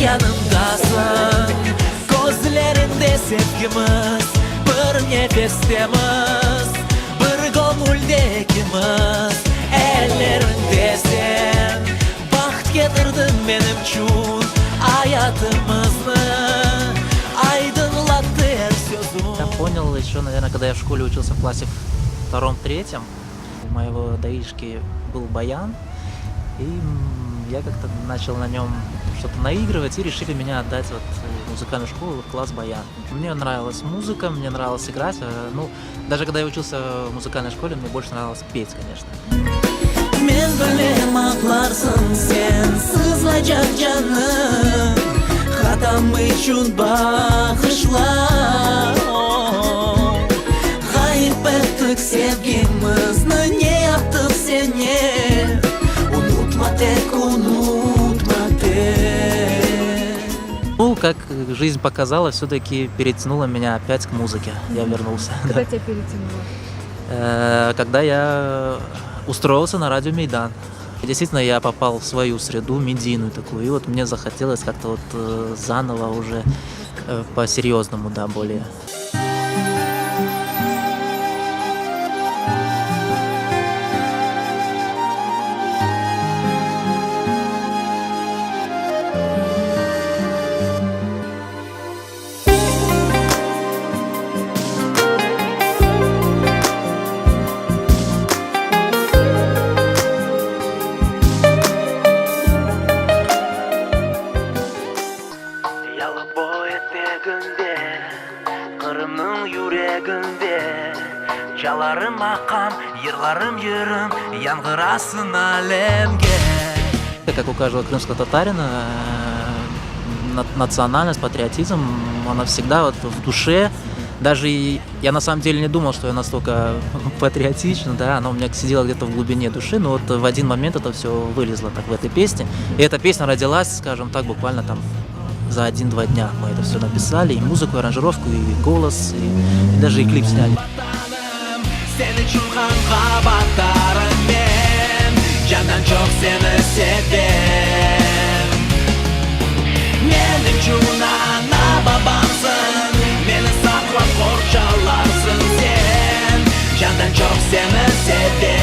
yanımdasın. Gözlerinde sevgimiz, bir nefestemiz, bir gönüldekimiz. Ellerinde sen baxt getirdin benim için hayatımızı, aydınlattı her sözüm. Я понял еще, наверное, когда я в школе учился в классе втором-третьем. У моего даишки был баян, и я как-то начал на нем что-то наигрывать, и решили меня отдать вот в музыкальную школу, в класс баян. Мне нравилась музыка, мне нравилось играть. Ну, даже когда я учился в музыкальной школе, мне больше нравилось петь, конечно. Men bilem ağlarsın sen sızlayacak canım, hatam için bağışla. Kayıp ettik sevgimizni, ne yaptık seni? Unutma tek, unutma tek. Ну, как жизнь показала, все-таки перетянула меня опять к музыке. Я вернулся. Когда тебя перетянуло? Когда я устроился на радио Мейдан. Действительно, я попал в свою среду, медийную такую, и вот мне захотелось как-то вот заново уже по-серьезному, да, более. Kırımның yüreğinde çalarım akam, yırlarım yırым, яңғырасың әлемге. Как у каждого крымского татарина, национальность, патриотизм, она всегда вот в душе. Даже я на самом деле не думал, что я настолько патриотичен, да, оно у меня сидело где-то в глубине души, но вот в один момент это все вылезло так в этой песне. И эта песня родилась, скажем так, буквально там за 1-2 дня мы это все написали, и музыку, и аранжировку, и голос, и даже и клип сняли. Sen için kanka batarım ben, candan çok seni sevdim. Benim için ana babamsın, beni saklap korçalarsın sen, candan çok seni sevdim.